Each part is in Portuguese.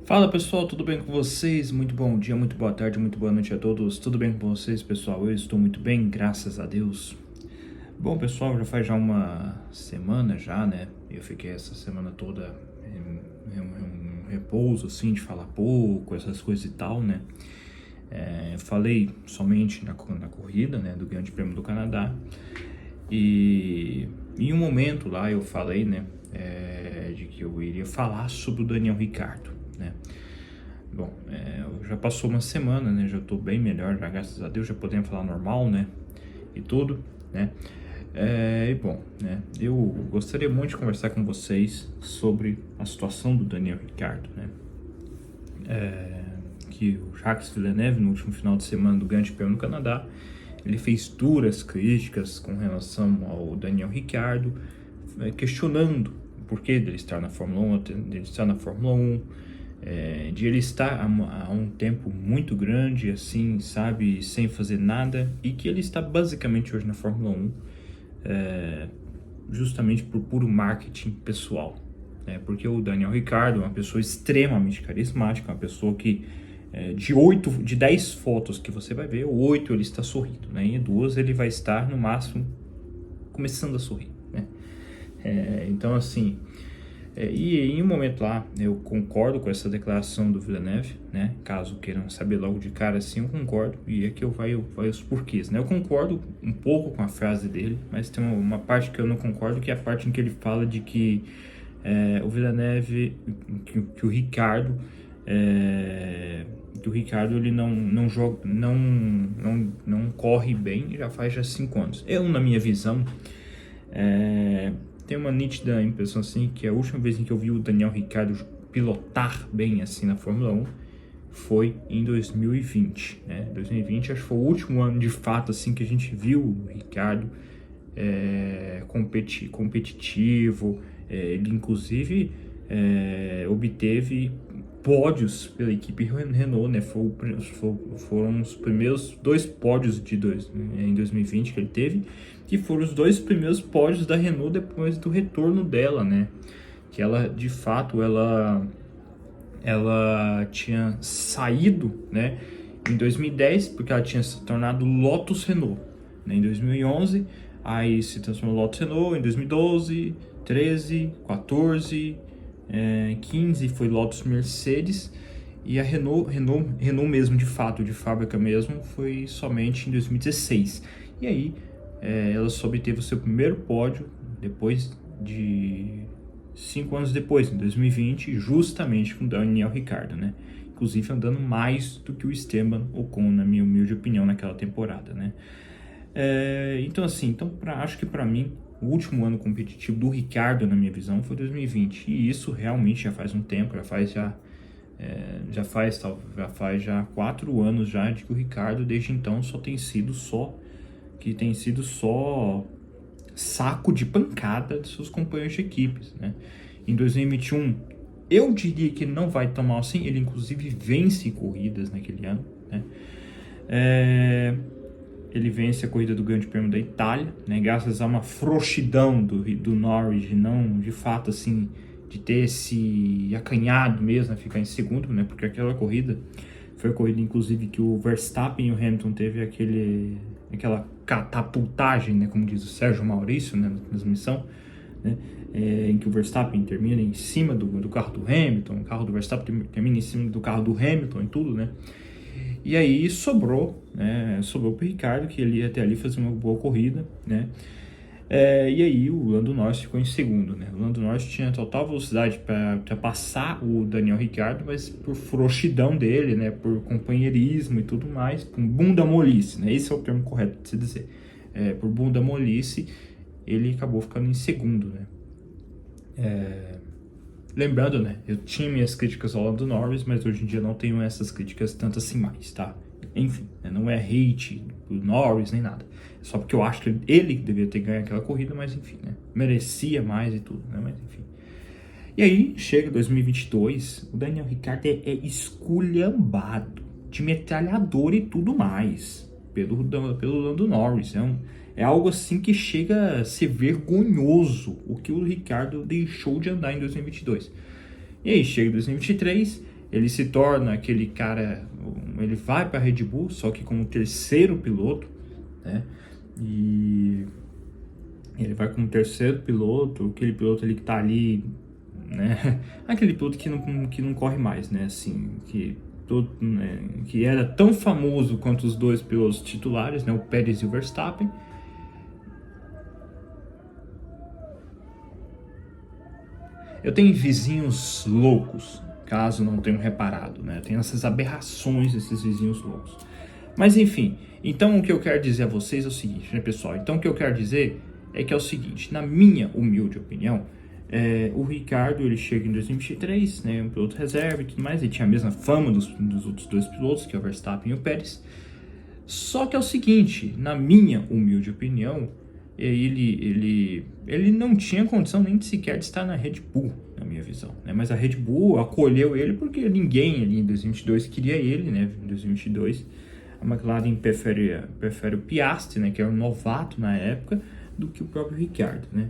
Fala pessoal, tudo bem com vocês? Muito bom dia, muito boa tarde, muito boa noite a todos. Tudo bem com vocês, pessoal? Eu estou muito bem, graças a Deus. Bom, pessoal, já faz uma semana já, né? Eu fiquei essa semana toda em um repouso, assim, de falar pouco, essas coisas e tal, né? Falei somente na corrida, né, do Grande Prêmio do Canadá. E em um momento lá eu falei, né, de que eu iria falar sobre o Daniel Ricciardo, né? Bom, já passou uma semana, né? Já tô bem melhor, já, graças a Deus, já podemos falar normal, né? E tudo, né? E bom, né? Eu gostaria muito de conversar com vocês sobre a situação do Daniel Ricciardo, né? Que o Jacques Villeneuve, no último final de semana do Grande Prêmio no Canadá, ele fez duras críticas com relação ao Daniel Ricciardo, questionando o porquê dele estar na Fórmula 1, de ele estar há um tempo muito grande, assim, sabe, sem fazer nada, e que ele está basicamente hoje na Fórmula 1 justamente por puro marketing pessoal, né? Porque o Daniel Ricciardo é uma pessoa extremamente carismática, uma pessoa que de 10 fotos que você vai ver, 8 ele está sorrindo, né? E 2 ele vai estar no máximo começando a sorrir, né? Então assim, e em um momento lá, eu concordo com essa declaração do Villeneuve, né? Caso queiram saber logo de cara, assim, eu concordo. E aqui eu vai os porquês, né? Eu concordo um pouco com a frase dele, mas tem uma parte que eu não concordo, que é a parte em que ele fala de que o Villeneuve, que o Ricciardo, ele não joga, não corre bem, já faz 5 anos. Eu, na minha visão, tenho uma nítida impressão assim que a última vez em que eu vi o Daniel Ricciardo pilotar bem assim na Fórmula 1 foi em 2020, né? 2020 acho que foi o último ano de fato assim que a gente viu o Ricciardo competitivo. Ele inclusive obteve pódios pela equipe Renault, né? Foram os primeiros 2 pódios em 2020 que ele teve, que foram os 2 primeiros pódios da Renault depois do retorno dela, né? Que ela, de fato, ela tinha saído, né, em 2010, porque ela tinha se tornado Lotus Renault, né, em 2011, aí se transformou Lotus Renault em 2012, 13, 14, 15 foi Lotus Mercedes, e a Renault mesmo, de fato, de fábrica mesmo, foi somente em 2016. E aí ela só obteve o seu primeiro pódio depois de 5 anos depois, em 2020, justamente com o Daniel Ricciardo, né? Inclusive andando mais do que o Esteban Ocon, na minha humilde opinião, naquela temporada, né? Então assim, acho que para mim o último ano competitivo do Ricciardo, na minha visão, foi 2020, e isso realmente já faz um tempo, já faz 4 anos já de que o Ricciardo desde então tem sido só saco de pancada de seus companheiros de equipes, né? Em 2021, eu diria que ele não vai tão mal assim, ele inclusive vence corridas naquele ano, né? Ele vence a corrida do Grande Prêmio da Itália, né? Graças a uma frouxidão do Norris, de não, de fato, assim, de ter se acanhado mesmo a ficar em segundo, né? Porque aquela corrida foi a corrida, inclusive, que o Verstappen e o Hamilton teve aquela catapultagem, né, como diz o Sérgio Maurício, né, na transmissão, né, em que o Verstappen termina em cima do carro do Hamilton, o carro do Verstappen termina em cima do carro do Hamilton e tudo, né? E aí sobrou pro Ricciardo, que ele ia até ali fazer uma boa corrida, né? E aí o Lando Norris ficou em segundo, né? O Lando Norris tinha total velocidade para passar o Daniel Ricciardo, mas por frouxidão dele, né? Por companheirismo e tudo mais, por bunda molice, né? Esse é o termo correto de se dizer. Por bunda molice, ele acabou ficando em segundo, né? Lembrando, né? Eu tinha minhas críticas ao Lando Norris, mas hoje em dia não tenho essas críticas tanto assim mais, tá? Enfim, né, não é hate do Norris nem nada. É só porque eu acho que ele deveria ter ganho aquela corrida, mas enfim, né? Merecia mais e tudo, né? Mas enfim. E aí, chega 2022, o Daniel Ricciardo é esculhambado de metralhador e tudo mais pelo Lando Norris. É algo assim que chega a ser vergonhoso o que o Ricciardo deixou de andar em 2022. E aí chega 2023, ele se torna aquele cara, ele vai para a Red Bull, só que como terceiro piloto, né? E ele vai como terceiro piloto, aquele piloto ali que tá ali, né? Aquele piloto que não corre mais, né? Assim, que era tão famoso quanto os dois pilotos titulares, né? O Pérez e o Verstappen. Eu tenho vizinhos loucos, caso não tenham reparado, né? Tem essas aberrações desses vizinhos loucos. Mas enfim, então o que eu quero dizer a vocês é o seguinte, né, pessoal? Então o que eu quero dizer é que é o seguinte, na minha humilde opinião, o Ricardo, ele chega em 2023, né, um piloto reserva e tudo mais, ele tinha a mesma fama dos outros dois pilotos, que é o Verstappen e o Pérez. Só que é o seguinte, na minha humilde opinião, ele não tinha condição nem de sequer de estar na Red Bull, na minha visão, né? Mas a Red Bull acolheu ele porque ninguém ali em 2022 queria ele, né? Em 2022 a McLaren prefere o Piastri, né? Que era um novato na época, do que o próprio Ricciardo, né?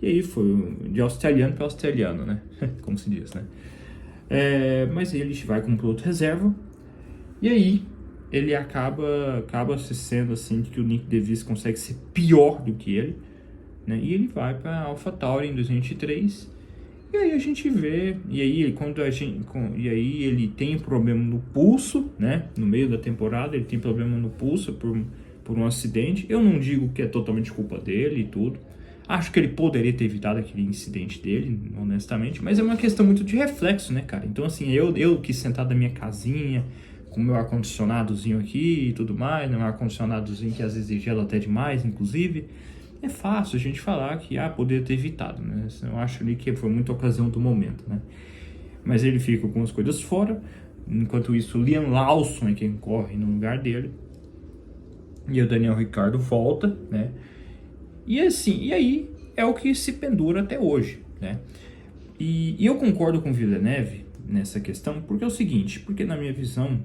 E aí foi de australiano para australiano, né? Como se diz, né? Mas ele vai como piloto reserva, e aí ele acaba se sendo assim, de que o Nick DeVries consegue ser pior do que ele, né? E ele vai para AlphaTauri em 2023. E aí a gente vê, e aí ele tem problema no pulso, né? No meio da temporada ele tem problema no pulso por um acidente. Eu não digo que é totalmente culpa dele e tudo. Acho que ele poderia ter evitado aquele incidente dele, honestamente, mas é uma questão muito de reflexo, né, cara? Então assim, eu que sentado na minha casinha, com o meu ar-condicionadozinho aqui e tudo mais, né? Um ar-condicionadozinho que às vezes gela até demais, inclusive. É fácil a gente falar que poderia ter evitado, né? Eu acho ali que foi muita ocasião do momento, né? Mas ele fica com as coisas fora. Enquanto isso, o Liam Lawson é quem corre no lugar dele. E o Daniel Ricciardo volta, né? E assim, e aí é o que se pendura até hoje, né? E eu concordo com o Villeneuve nessa questão, porque é o seguinte, porque na minha visão,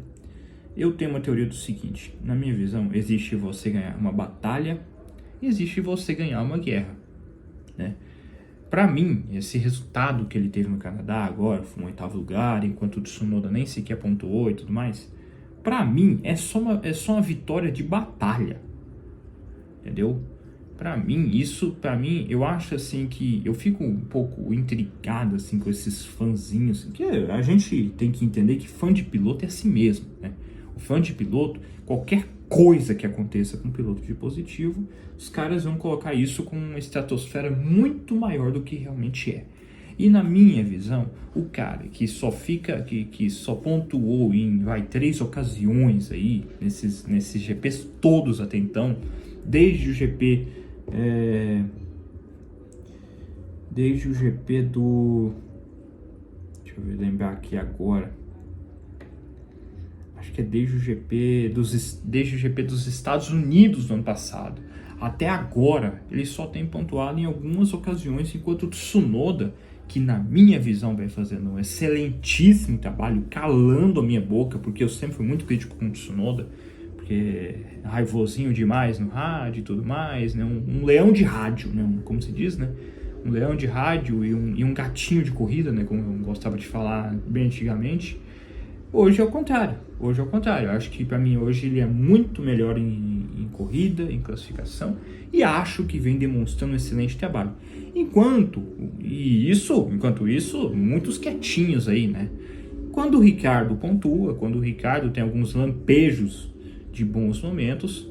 eu tenho uma teoria do seguinte, na minha visão, existe você ganhar uma batalha, existe você ganhar uma guerra, né? Para mim, esse resultado que ele teve no Canadá agora, foi um 8º lugar, enquanto o Tsunoda nem sequer pontuou e tudo mais, para mim é só uma vitória de batalha, entendeu? Para mim, eu acho assim que eu fico um pouco intrigado assim com esses fãzinhos, que a gente tem que entender que fã de piloto é assim mesmo, né? O fã de piloto, qualquer coisa que aconteça com um piloto de positivo, os caras vão colocar isso com uma estratosfera muito maior do que realmente é. E na minha visão, o cara que só que só pontuou em 3 ocasiões aí, nesses GPs todos até então, desde o GP do... Deixa eu lembrar aqui agora. Acho que é desde o GP dos Estados Unidos do ano passado. Até agora, ele só tem pontuado em algumas ocasiões, enquanto o Tsunoda, que na minha visão vem fazendo um excelentíssimo trabalho, calando a minha boca, porque eu sempre fui muito crítico com o Tsunoda, porque é raivosinho demais no rádio e tudo mais, né? Um leão de rádio, né? Como se diz, né? Um leão de rádio e um gatinho de corrida, né? Como eu gostava de falar bem antigamente. Hoje é o contrário. Eu acho que para mim hoje ele é muito melhor em corrida, em classificação, e acho que vem demonstrando um excelente trabalho. Enquanto isso, muitos quietinhos aí, né? Quando o Ricardo pontua, quando o Ricardo tem alguns lampejos de bons momentos,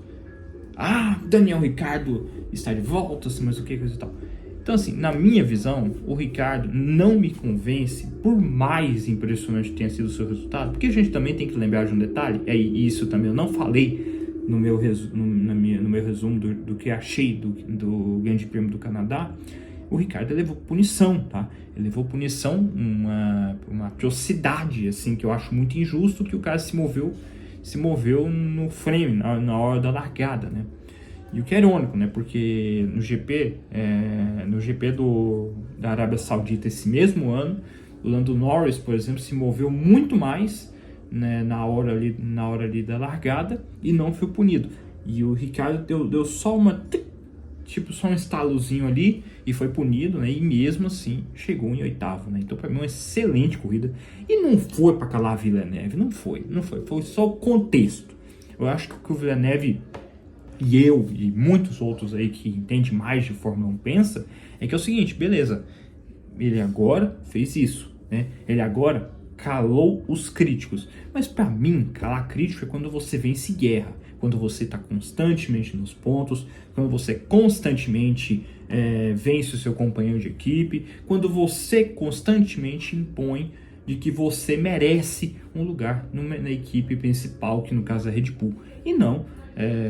Daniel Ricciardo está de volta, mas o que, coisa e tal. Então, assim, na minha visão, o Ricardo não me convence, por mais impressionante que tenha sido o seu resultado, porque a gente também tem que lembrar de um detalhe, e isso também eu não falei no meu resumo do que achei do Grande Prêmio do Canadá. O Ricardo levou punição, tá? Ele levou punição, uma atrocidade, assim, que eu acho muito injusto, que o cara se moveu no frame, na hora da largada, né? E o que é irônico, né? Porque no GP da Arábia Saudita esse mesmo ano, o Lando Norris, por exemplo, se moveu muito mais, né, na hora ali da largada e não foi punido. E o Ricardo deu só só um estalozinho ali e foi punido, né? E mesmo assim chegou em oitavo, né? Então, para mim, uma excelente corrida. E não foi para calar a Villeneuve, não foi. Foi só o contexto. Eu acho que o Villeneuve e eu e muitos outros aí que entendem mais de Fórmula 1 pensa é que é o seguinte, beleza, ele agora fez isso, né? Ele agora calou os críticos. Mas para mim, calar crítico é quando você vence guerra, quando você está constantemente nos pontos, quando você constantemente vence o seu companheiro de equipe, quando você constantemente impõe de que você merece um lugar na equipe principal, que no caso é a Red Bull, e não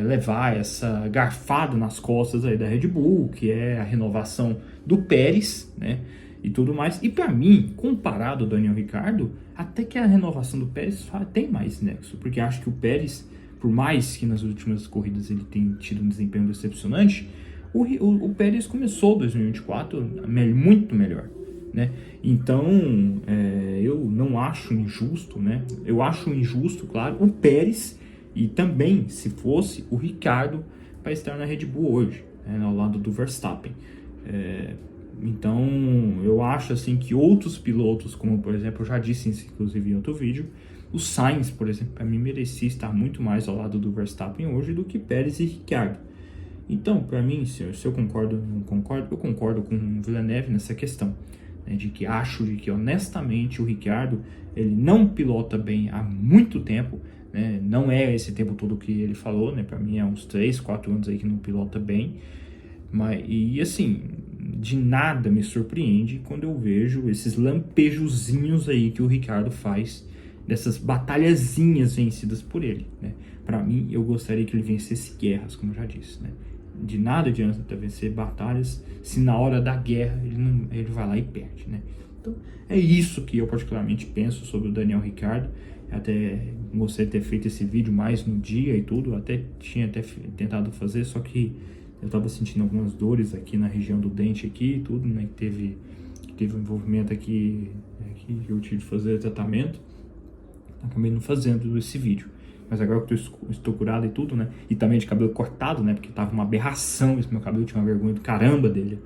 levar essa garfada nas costas aí da Red Bull, que é a renovação do Pérez, né? E tudo mais. E para mim, comparado ao Daniel Ricciardo, até que a renovação do Pérez tem mais nexo, porque acho que o Pérez, por mais que nas últimas corridas ele tenha tido um desempenho decepcionante, o Pérez começou 2024 muito melhor, né? Então, eu não acho injusto, né? Eu acho injusto, claro, o Pérez e também, se fosse, o Ricciardo para estar na Red Bull hoje, né, ao lado do Verstappen. Então, eu acho assim que outros pilotos, como por exemplo, eu já disse isso inclusive em outro vídeo, o Sainz, por exemplo, para mim merecia estar muito mais ao lado do Verstappen hoje do que Pérez e Ricciardo. Então, para mim, se eu concordo ou não concordo, eu concordo com o Villeneuve nessa questão, né, de que acho de que honestamente o Ricciardo ele não pilota bem há muito tempo, né, não é esse tempo todo que ele falou, né, para mim é uns 3, 4 anos aí que não pilota bem, e assim, de nada me surpreende quando eu vejo esses lampejozinhos aí que o Ricciardo faz, dessas batalhazinhas vencidas por ele, né? Para mim, eu gostaria que ele vencesse guerras, como eu já disse, né? De nada adianta vencer batalhas se na hora da guerra ele vai lá e perde, né? Então, é isso que eu particularmente penso sobre o Daniel Ricciardo. Até gostei de ter feito esse vídeo mais no dia e tudo, tinha tentado fazer, só que eu tava sentindo algumas dores aqui na região do dente aqui e tudo, né? Que teve um envolvimento aqui que eu tive de fazer tratamento. Acabei não fazendo esse vídeo. Mas agora que eu estou curado e tudo, né? E também de cabelo cortado, né? Porque tava uma aberração esse meu cabelo, tinha uma vergonha do caramba dele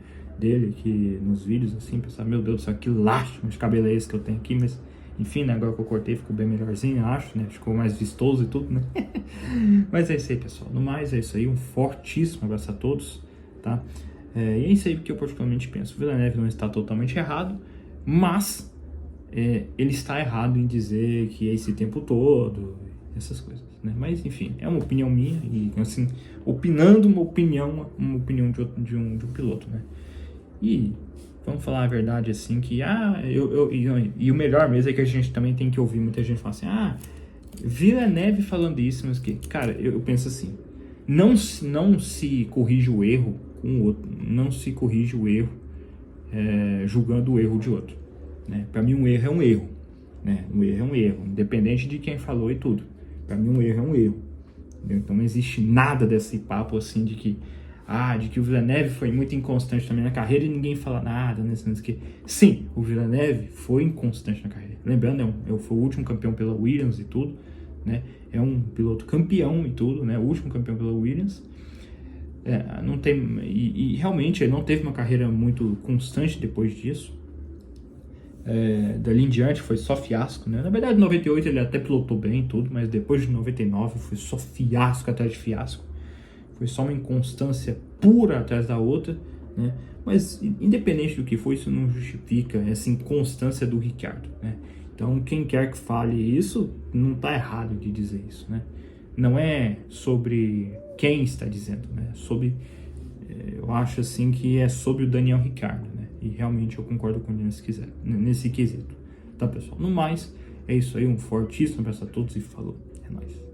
que nos vídeos, assim, pensava, meu Deus do céu, que lastro de cabelo é esse que eu tenho aqui, mas enfim, né? Agora que eu cortei, ficou bem melhorzinho, acho, né? Ficou mais vistoso e tudo, né? Mas é isso aí, pessoal. No mais, é isso aí. Um fortíssimo abraço a todos, tá? E é isso aí que eu particularmente penso. O Villeneuve não está totalmente errado, mas ele está errado em dizer que é esse tempo todo, essas coisas, né? Mas enfim, é uma opinião minha e assim, opinando uma opinião de um piloto, né? E vamos falar a verdade assim que e o melhor mesmo é que a gente também tem que ouvir muita gente falar assim, Villeneuve falando isso, mas que, cara, eu penso assim, não se corrige o erro com o outro, não se corrige o erro julgando o erro de outro, né? Para mim um erro é um erro, né? Um erro é um erro, independente de quem falou e tudo. Para mim um erro é um erro, entendeu? Então não existe nada desse papo assim de que o Villeneuve foi muito inconstante também na carreira e ninguém fala nada, né? Sim, o Villeneuve foi inconstante na carreira. Lembrando, foi o último campeão pela Williams e tudo, né? É um piloto campeão e tudo, né? O último campeão pela Williams. Não tem, e realmente ele não teve uma carreira muito constante depois disso. Dali em diante foi só fiasco, né? Na verdade, em 98 ele até pilotou bem e tudo, mas depois de 99 foi só fiasco atrás de fiasco. Foi só uma inconstância pura atrás da outra, né? Mas independente do que foi, isso não justifica essa inconstância do Ricciardo, né? Então, quem quer que fale isso, não está errado de dizer isso, né? Não é sobre quem está dizendo, né? Eu acho assim que é sobre o Daniel Ricciardo, né? E realmente eu concordo com ele nesse quesito. Tá, pessoal? No mais, é isso aí. Um fortíssimo abraço a todos e falou. É nóis.